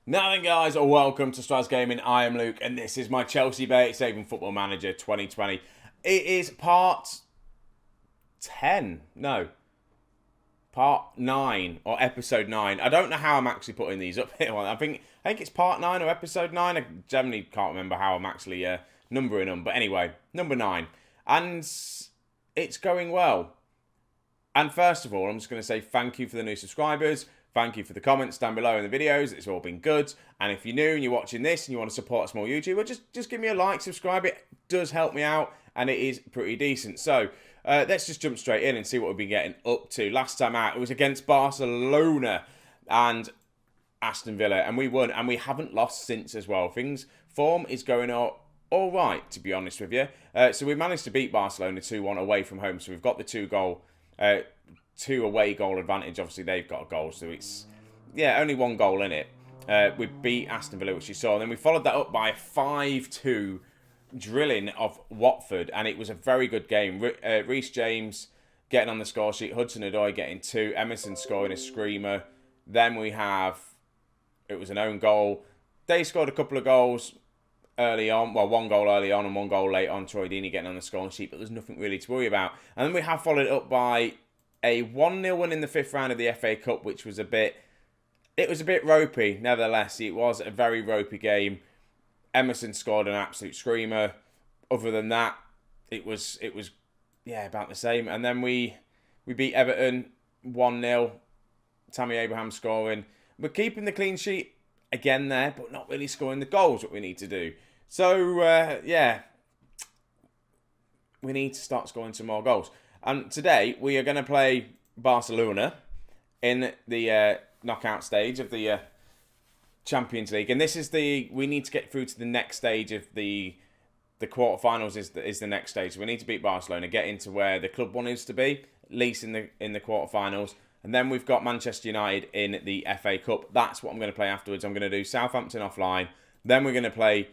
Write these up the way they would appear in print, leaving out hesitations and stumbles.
Now then, guys, welcome to Straz Gaming. I am Luke, and this is my Chelsea Bait Saving Football Manager 2020. It is part 10. No, part 9 or episode 9. I don't know how I'm actually putting these up here. I think it's part 9 or episode 9. I generally can't remember how I'm actually numbering them. But anyway, number 9. And it's going well. And first of all, I'm just going to say thank you for the new subscribers. Thank you for the comments down below in the videos. It's all been good. And if you're new and you're watching this and you want to support a small YouTuber, just give me a like, subscribe. It does help me out, and it is pretty decent. So let's just jump straight in and see what we've been getting up to. Last time out, it was against Barcelona and Aston Villa, and we won, and we haven't lost since as well. Form is going all right, to be honest with you. So we managed to beat Barcelona 2-1 away from home. So we've got the two away goal advantage. Obviously, they've got a goal, so it's, only one goal in it. We beat Aston Villa, which you saw, and then we followed that up by a 5-2 drilling of Watford, and it was a very good game. Reece James getting on the score sheet, Hudson-Odoi getting 2, Emerson scoring a screamer. Then it was an own goal. They scored a couple of goals early on, one goal early on and one goal late on, Troy Deeney getting on the scoring sheet, but there's nothing really to worry about. And then we have followed it up by a 1-0 win in the 5th round of the FA Cup, which was a bit ropey. Nevertheless, it was a very ropey game. Emerson scored an absolute screamer. Other than that, it was about the same. And then we beat Everton 1-0. Tammy Abraham scoring. We're keeping the clean sheet again there, but not really scoring the goals what we need to do. So we need to start scoring some more goals. And today, we are going to play Barcelona in the knockout stage of the Champions League. And this is we need to get through to the next stage of the quarterfinals is the next stage. So we need to beat Barcelona, get into where the club wants us to be, at least in the quarterfinals. And then we've got Manchester United in the FA Cup. That's what I'm going to play afterwards. I'm going to do Southampton offline. Then we're going to play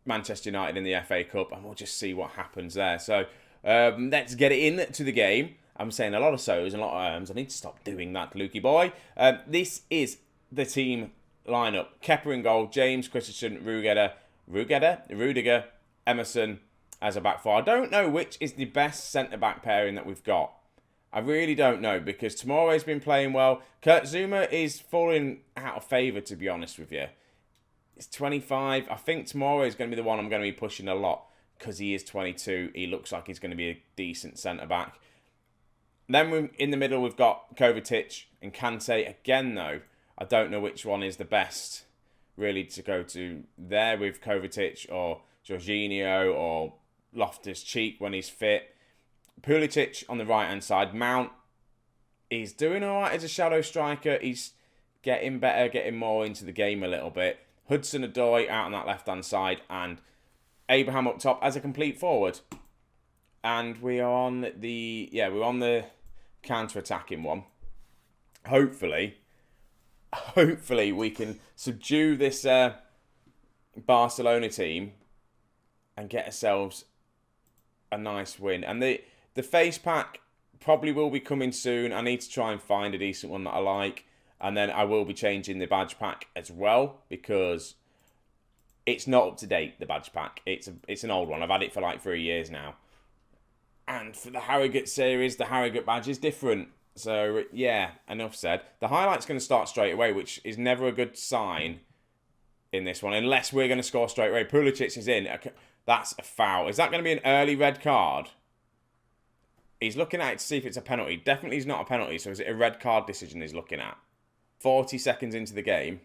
Manchester United in the FA Cup, and we'll just see what happens there. So let's get it into the game. I'm saying a lot of so's and a lot of I need to stop doing that, Lukey boy. This is the team lineup. Kepa in goal, James, Christensen, Rudiger, Emerson as a back four. I don't know which is the best centre-back pairing that we've got. I really don't know, because Tomori's been playing well. Kurt Zouma is falling out of favour, to be honest with you. It's 25. I think Tomori is going to be the one I'm going to be pushing a lot, because he is 22. He looks like he's going to be a decent centre-back. Then in the middle, we've got Kovacic and Kante. Again, though, I don't know which one is the best, really, to go to there with Kovacic or Jorginho or Loftus-Cheek when he's fit. Pulisic on the right-hand side. Mount, he's doing all right as a shadow striker. He's getting better, getting more into the game a little bit. Hudson-Odoi out on that left-hand side, and Abraham up top as a complete forward. And we're on the counter-attacking one. Hopefully we can subdue this Barcelona team and get ourselves a nice win. And the face pack probably will be coming soon. I need to try and find a decent one that I like. And then I will be changing the badge pack as well, because it's not up to date, the badge pack. It's an old one. I've had it for like 3 years now. And for the Harrogate series, the Harrogate badge is different. So, enough said. The highlight's going to start straight away, which is never a good sign in this one, unless we're going to score straight away. Pulisic is in. That's a foul. Is that going to be an early red card? He's looking at it to see if it's a penalty. Definitely is not a penalty, so is it a red card decision he's looking at? 40 seconds into the game.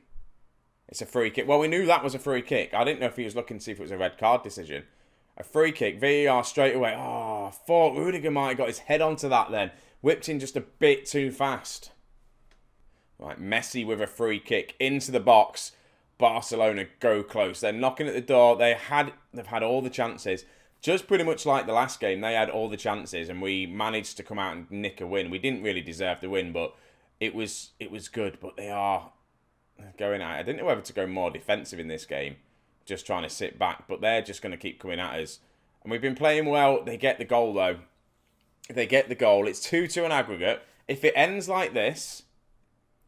It's a free kick. Well, we knew that was a free kick. I didn't know if he was looking to see if it was a red card decision. A free kick. VAR straight away. Oh, I thought Rudiger might have got his head onto that then. Whipped in just a bit too fast. Right, Messi with a free kick into the box. Barcelona go close. They're knocking at the door. They've had all the chances. Just pretty much like the last game, they had all the chances, and we managed to come out and nick a win. We didn't really deserve the win, but it was good. But they are going at it. I didn't know whether to go more defensive in this game, just trying to sit back, but they're just going to keep coming at us. And we've been playing well. They get the goal, though. If they get the goal, it's 2-2 on aggregate. If it ends like this,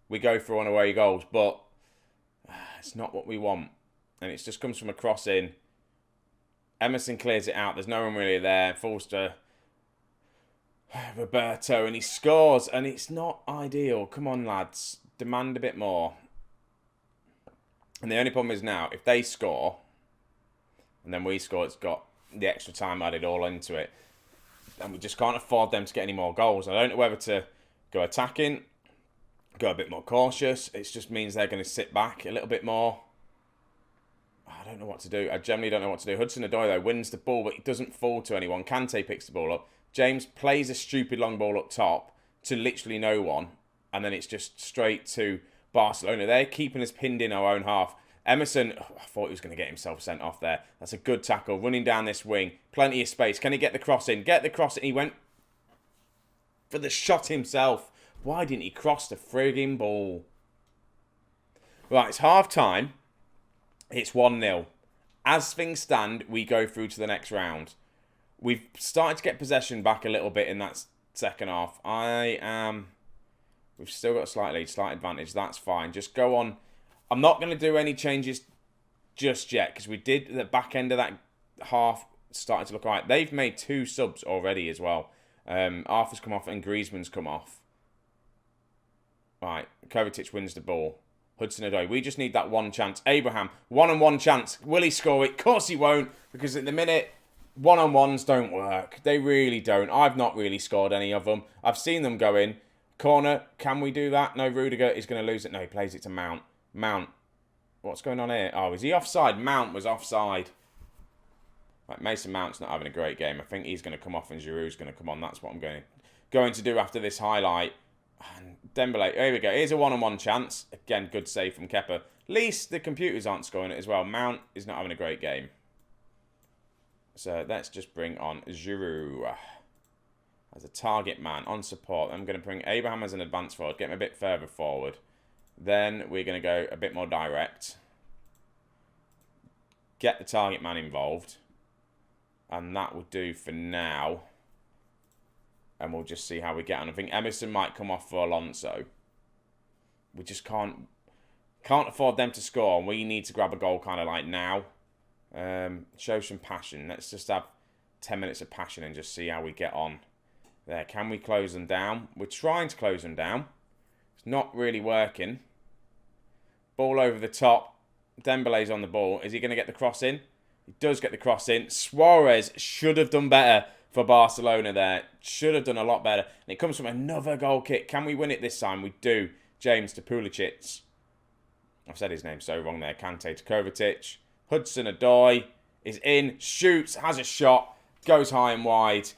we go for one away goals. But It's not what we want. And it just comes from a cross in. Emerson clears it out. There's no one really there. Falls to Roberto, and he scores. And it's not ideal. Come on, lads. Demand a bit more. And the only problem is now, if they score, and then we score, it's got the extra time added all into it. And we just can't afford them to get any more goals. I don't know whether to go attacking, go a bit more cautious. It just means they're going to sit back a little bit more. I don't know what to do. I generally don't know what to do. Hudson-Odoi, though, wins the ball, but he doesn't fall to anyone. Kante picks the ball up. James plays a stupid long ball up top to literally no one. And then it's just straight to Barcelona. They're keeping us pinned in our own half. Emerson, I thought he was going to get himself sent off there. That's a good tackle. Running down this wing. Plenty of space. Can he get the cross in? Get the cross in. He went for the shot himself. Why didn't he cross the frigging ball? Right, it's half time. It's 1-0. As things stand, we go through to the next round. We've started to get possession back a little bit in that second half. We've still got a slight lead, slight advantage. That's fine. Just go on. I'm not going to do any changes just yet because we did the back end of that half starting to look all right. They've made 2 subs already as well. Arthur's come off and Griezmann's come off. Right, Kovacic wins the ball. Hudson-Odoi. We just need that one chance. Abraham, one-on-one chance. Will he score it? Of course he won't, because at the minute, one-on-ones don't work. They really don't. I've not really scored any of them. I've seen them go in. Corner, can we do that? No, Rudiger is going to lose it. No, he plays it to Mount. Mount. What's going on here? Oh, is he offside? Mount was offside. Right, Mason Mount's not having a great game. I think he's going to come off and Giroud's going to come on. That's what I'm going to do after this highlight. And Dembele, here we go. Here's a one-on-one chance. Again, good save from Kepa. At least the computers aren't scoring it as well. Mount is not having a great game. So let's just bring on Giroud as a target man on support. I'm going to bring Abraham as an advance forward. Get him a bit further forward. Then we're going to go a bit more direct. Get the target man involved. And that will do for now. And we'll just see how we get on. I think Emerson might come off for Alonso. We just can't afford them to score. And we need to grab a goal kind of like now. Show some passion. Let's just have 10 minutes of passion and just see how we get on. There, can we close them down? We're trying to close them down. It's not really working. Ball over the top. Dembele's on the ball. Is he going to get the cross in? He does get the cross in. Suarez should have done better for Barcelona there. Should have done a lot better. And it comes from another goal kick. Can we win it this time? We do. James to Pulisic. I've said his name so wrong there. Kante to Kovacic. Hudson-Odoi is in. Shoots. Has a shot. Goes high and wide.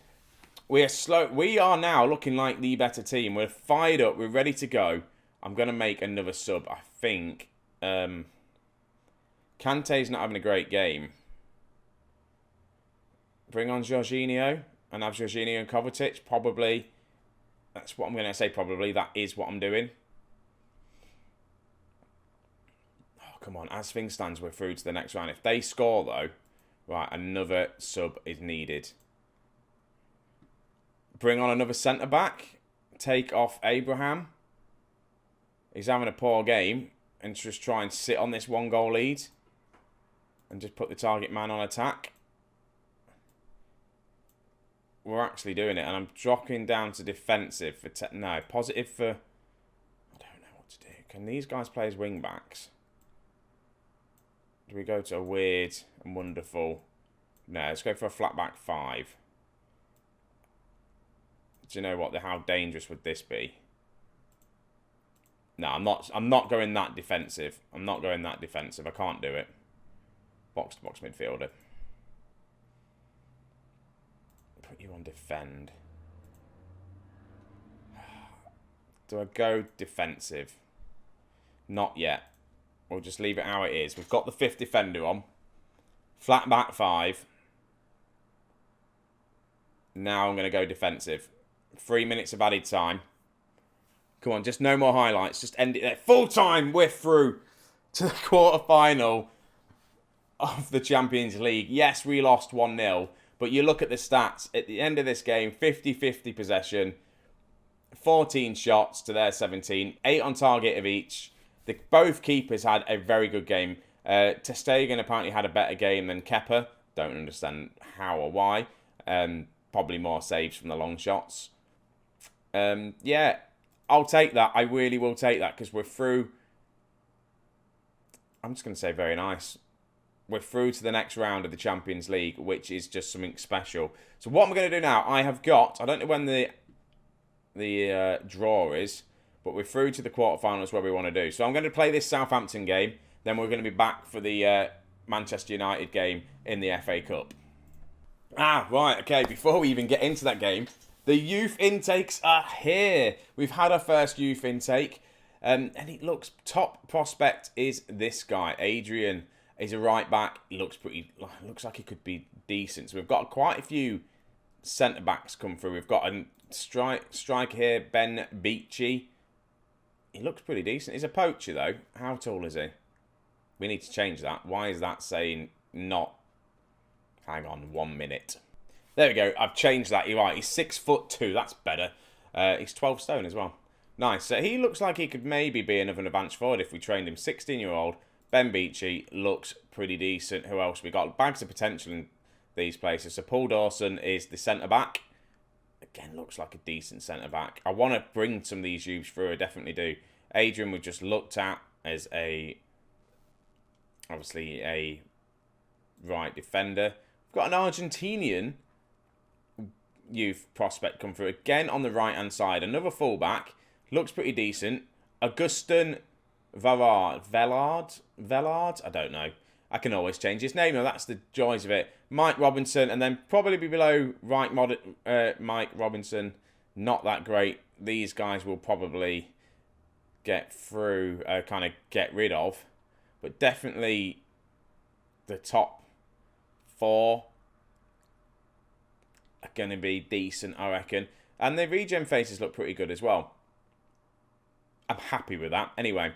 We are slow. We are now looking like the better team. We're fired up. We're ready to go. I'm going to make another sub, I think. Kante's not having a great game. Bring on Jorginho and have Jorginho and Kovacic. Probably. That's what I'm going to say. Probably. That is what I'm doing. Oh, come on. As things stand, we're through to the next round. If they score, though, right, another sub is needed. Bring on another centre-back. Take off Abraham. He's having a poor game. And just try and sit on this 1-goal lead. And just put the target man on attack. We're actually doing it. And I'm dropping down to defensive for... positive for... I don't know what to do. Can these guys play as wing-backs? Do we go to a weird and wonderful... No, let's go for a flat-back 5. Do you know what? How dangerous would this be? No, I'm not going that defensive. I'm not going that defensive. I can't do it. Box-to-box midfielder. Put you on defend. Do I go defensive? Not yet. We'll just leave it how it is. We've got the 5th defender on. Flat back 5. Now I'm going to go defensive. 3 minutes of added time. Come on, just no more highlights. Just end it there. Full time, we're through to the quarter-final of the Champions League. Yes, we lost 1-0, but you look at the stats. At the end of this game, 50-50 possession, 14 shots to their 17, 8 on target of each. Both keepers had a very good game. Ter Stegen apparently had a better game than Kepa. Don't understand how or why. Probably more saves from the long shots. Yeah, I'll take that. I really will take that because we're through. I'm just going to say very nice. We're through to the next round of the Champions League, which is just something special. So what I'm going to do now, I don't know when the draw is, but we're through to the quarterfinals where we want to do. So I'm going to play this Southampton game, then we're going to be back for the Manchester United game in the FA Cup. Right, okay, before we even get into that game, the youth intakes are here. We've had our first youth intake, and it looks, top prospect is this guy, Adrian. He's a right back. He looks like he could be decent. So we've got quite a few centre backs come through. We've got a striker here, Ben Beachy. He looks pretty decent. He's a poacher though. How tall is he? We need to change that. Why is that saying not? Hang on 1 minute. There we go. I've changed that. You're right. He's 6'2". That's better. He's 12 stone as well. Nice. So he looks like he could maybe be another advanced forward if we trained him. 16-year-old. Ben Beachy looks pretty decent. Who else? We got bags of potential in these places. So Paul Dawson is the centre-back. Again, looks like a decent centre-back. I want to bring some of these youths through. I definitely do. Adrian, we just looked at as obviously a right defender. We've got an Argentinian youth prospect come through. Again, on the right-hand side. Another full-back. Looks pretty decent. Augustin Velard? I don't know. I can always change his name. Now that's the joys of it. Mike Robinson, and then probably below Mike Robinson. Not that great. These guys will probably get through, kind of get rid of. But definitely the top 4 are going to be decent, I reckon. And the regen faces look pretty good as well. I'm happy with that. Anyway,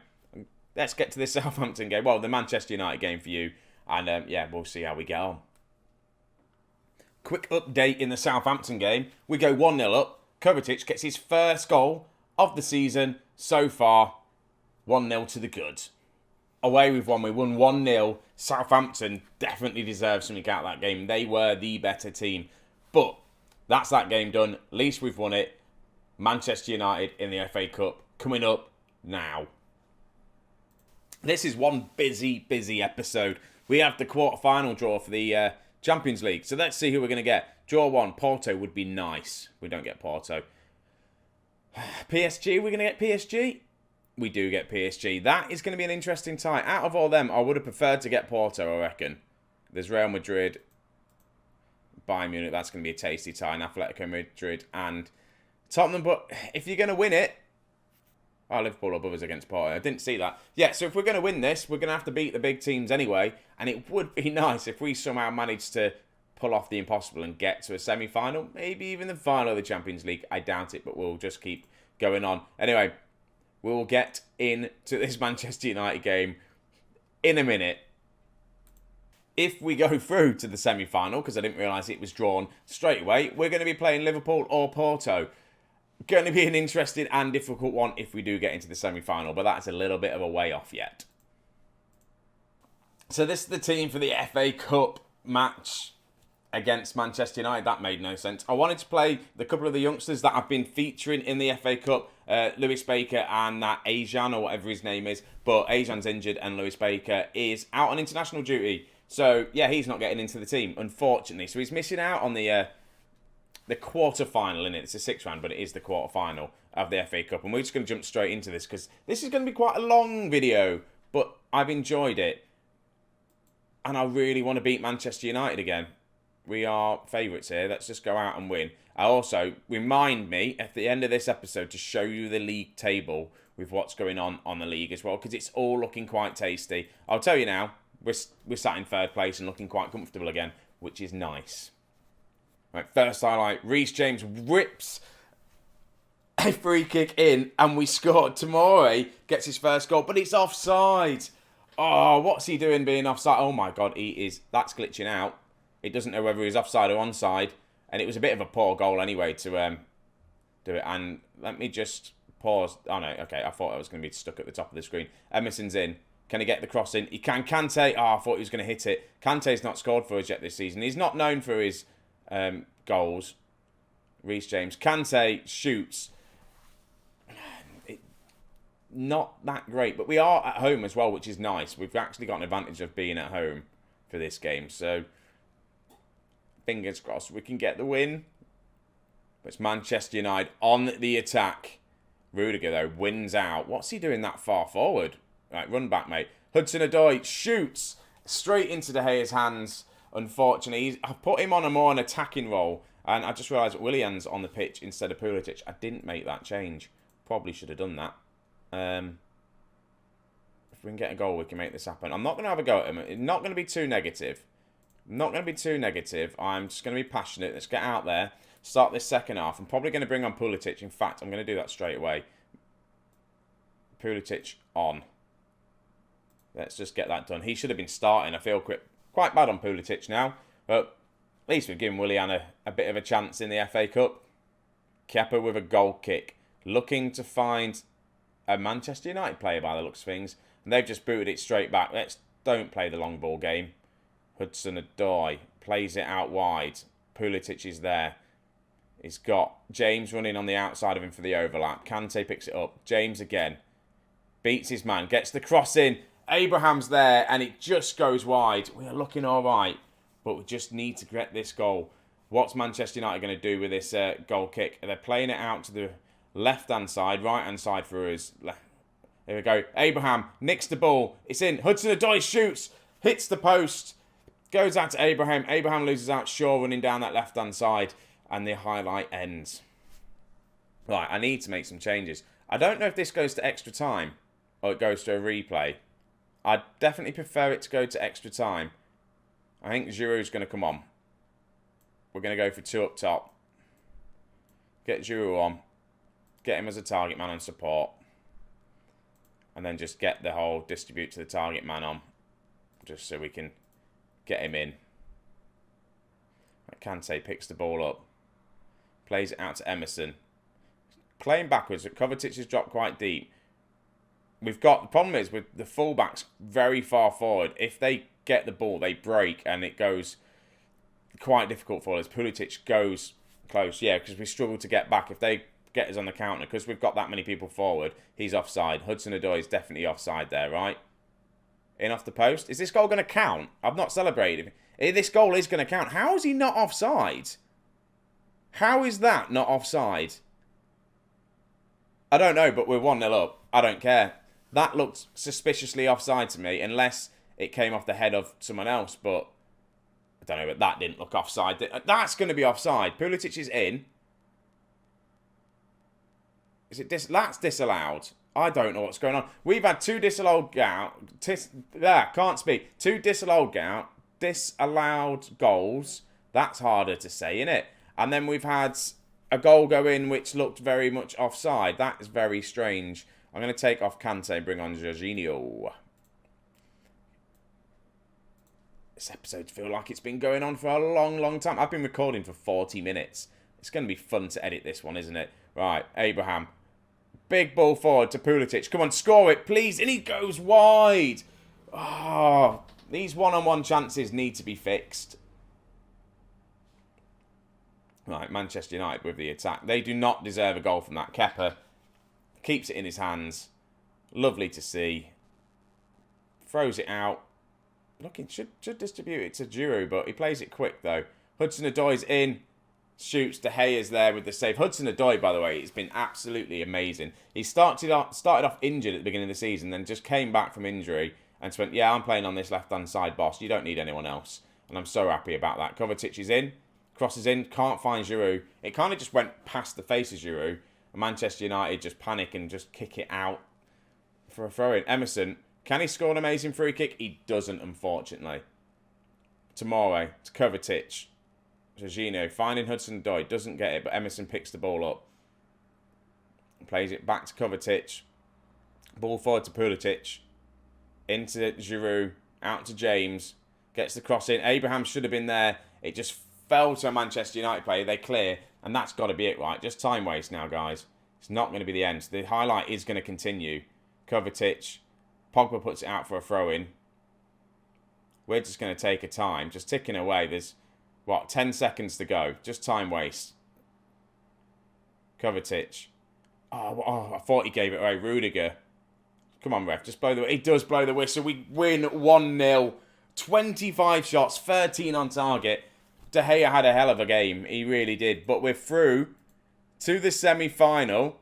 let's get to this Southampton game. Well, the Manchester United game for you. And yeah, we'll see how we get on. Quick update in the Southampton game. We go 1-0 up. Kovacic gets his first goal of the season so far. 1-0 to the good. Away we've won. We won 1-0. Southampton definitely deserved something out of that game. They were the better team. But that's that game done. At least we've won it. Manchester United in the FA Cup coming up now. This is one busy episode. We have the quarter-final draw for the Champions League. So let's see who we're going to get. Draw 1. Porto would be nice. We don't get Porto. PSG, we're going to get PSG? We do get PSG. That is going to be an interesting tie. Out of all them, I would have preferred to get Porto, I reckon. There's Real Madrid, Bayern Munich. That's going to be a tasty tie. And Atletico Madrid and Tottenham. But if you're going to win it, Liverpool or others against Porto. I didn't see that. Yeah, so if we're going to win this, we're going to have to beat the big teams anyway. And it would be nice if we somehow managed to pull off the impossible and get to a semi-final. Maybe even the final of the Champions League. I doubt it, but we'll just keep going on. Anyway, we'll get into this Manchester United game in a minute. If we go through to the semi-final, because I didn't realise it was drawn straight away, we're going to be playing Liverpool or Porto. Going to be an interesting and difficult one if we do get into the semi-final, but that's a little bit of a way off yet. So this is the team for the FA Cup match against Manchester United. That made no sense. I wanted to play the couple of the youngsters that have been featuring in the FA Cup, Lewis Baker and that Ajan, or whatever his name is, but Ajan's injured and Lewis Baker is out on international duty. So, yeah, he's not getting into the team, unfortunately. So he's missing out on the quarter-final, in it. It's a 6th round, but it is the quarter-final of the FA Cup. And we're just going to jump straight into this because this is going to be quite a long video, but I've enjoyed it. And I really want to beat Manchester United again. We are favourites here. Let's just go out and win. I also, remind me at the end of this episode to show you the league table with what's going on the league as well, because it's all looking quite tasty. I'll tell you now, we're sat in 3rd place and looking quite comfortable again, which is nice. Right, first highlight, Reece James rips a free kick in and we scored. Tomori gets his first goal, but it's offside. Oh, what's he doing being offside? Oh my God, that's glitching out. It doesn't know whether he's offside or onside. And it was a bit of a poor goal anyway to do it. And let me just Pause. Oh, no. Okay, I thought I was going to be stuck at the top of the screen. Emerson's in. Can he get the cross in? He can. Kante. Oh, I thought he was going to hit it. Kante's not scored for us yet this season. He's not known for his goals. Reece James. Kante shoots. Not that great. But we are at home as well, which is nice. We've actually got an advantage of being at home for this game. So, fingers crossed we can get the win. But it's Manchester United on the attack. Rudiger, though, wins out. What's he doing that far forward? Right, run back, mate. Hudson-Odoi shoots straight into De Gea's hands. Unfortunately, I've put him on a more attacking role. And I just realised that Willian's on the pitch instead of Pulisic. I didn't make that change. Probably should have done that. If we can get a goal, we can make this happen. I'm not going to have a go at him. It's not going to be too negative. I'm not going to be too negative. I'm just going to be passionate. Let's get out there. Start this second half. I'm probably going to bring on Pulisic. In fact, I'm going to do that straight away. Pulisic on. Let's just get that done. He should have been starting. I feel quite bad on Pulisic now. But at least we've given Willian a bit of a chance in the FA Cup. Kepa with a goal kick. Looking to find a Manchester United player by the looks of things. And they've just booted it straight back. Don't play the long ball game. Hudson-Odoi plays it out wide. Pulisic is there. He's got James running on the outside of him for the overlap. Kante picks it up. James again. Beats his man. Gets the cross in. Abraham's there. And it just goes wide. We are looking all right. But we just need to get this goal. What's Manchester United going to do with this goal kick? They're playing it out to the left-hand side. Right-hand side for us. Here we go. Abraham nicks the ball. It's in. Hudson-Odoi shoots. Hits the post. Goes out to Abraham. Abraham loses out. Shaw running down that left-hand side. And the highlight ends. Right, I need to make some changes. I don't know if this goes to extra time or it goes to a replay. I'd definitely prefer it to go to extra time. I think Giroud's going to come on. We're going to go for two up top. Get Giroud on. Get him as a target man and support. And then just get the whole distribute to the target man on. Just so we can get him in. Kante picks the ball up. Plays it out to Emerson. Playing backwards, but Kovacic has dropped quite deep. The problem is with the fullbacks very far forward. If they get the ball, they break and it goes quite difficult for us. Pulisic goes close, yeah, because we struggle to get back. If they get us on the counter, because we've got that many people forward, he's offside. Hudson-Odoi is definitely offside there, right? In off the post. Is this goal going to count? I've not celebrated. This goal is going to count. How is he not offside? How is that not offside? I don't know, but we're 1-0 up. I don't care. That looked suspiciously offside to me, unless it came off the head of someone else, but I don't know, but that didn't look offside. That's going to be offside. Pulisic is in. Is it that's disallowed? I don't know what's going on. We've had two disallowed Two disallowed goals. That's harder to say, isn't it? And then we've had a goal go in which looked very much offside. That is very strange. I'm going to take off Kante and bring on Jorginho. This episode feels like it's been going on for a long, long time. I've been recording for 40 minutes. It's going to be fun to edit this one, isn't it? Right, Abraham. Big ball forward to Pulisic. Come on, score it, please. And he goes wide. Oh, these one-on-one chances need to be fixed. Right, Manchester United with the attack. They do not deserve a goal from that. Kepa keeps it in his hands. Lovely to see. Throws it out. Looking, should distribute it to Giroud, but he plays it quick, though. Hudson-Odoi's in. Shoots. De Gea's there with the save. Hudson-Odoi, by the way, it's been absolutely amazing. He started off injured at the beginning of the season, then just came back from injury and just went, yeah, I'm playing on this left-hand side, boss. You don't need anyone else. And I'm so happy about that. Kovacic is in. Crosses in. Can't find Giroud. It kind of just went past the face of Giroud. And Manchester United just panic and just kick it out for a throw-in. Emerson, can he score an amazing free kick? He doesn't, unfortunately. Tomorrow to Kovacic. Jorginho finding Hudson-Odoi, doesn't get it, but Emerson picks the ball up. Plays it back to Kovacic. Ball forward to Pulisic. Into Giroud. Out to James. Gets the cross in. Abraham should have been there. It just fell to a Manchester United player. They clear. And that's got to be it, right? Just time waste now, guys. It's not going to be the end. The highlight is going to continue. Kovacic. Pogba puts it out for a throw-in. We're just going to take a time. Just ticking away. There's, 10 seconds to go. Just time waste. Kovacic. Oh, I thought he gave it away. Rudiger. Come on, ref. Just blow the... He does blow the whistle. We win 1-0. 25 shots. 13 on target. De Gea had a hell of a game. He really did. But we're through to the semi-final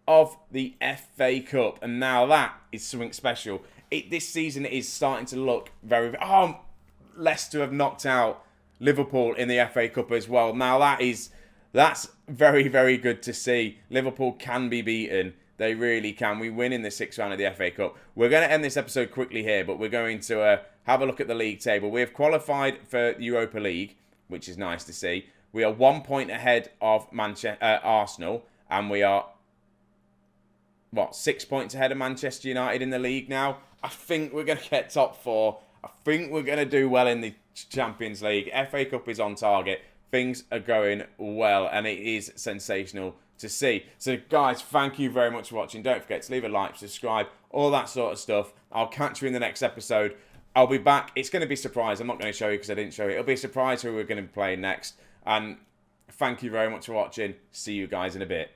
of the FA Cup. And now that is something special. This season is starting to look very... Leicester have knocked out Liverpool in the FA Cup as well. Now that's very, very good to see. Liverpool can be beaten. They really can. We win in the 6th round of the FA Cup. We're going to end this episode quickly here, but we're going to have a look at the league table. We have qualified for the Europa League, which is nice to see. We are 1 point ahead of Arsenal, and we are, 6 points ahead of Manchester United in the league now. I think we're going to get top 4. I think we're going to do well in the Champions League. FA Cup is on target. Things are going well, and it is sensational to see. So, guys, thank you very much for watching. Don't forget to leave a like, subscribe, all that sort of stuff. I'll catch you in the next episode. I'll be back. It's going to be a surprise. I'm not going to show you because I didn't show you. It'll be a surprise who we're going to be playing next. And thank you very much for watching. See you guys in a bit.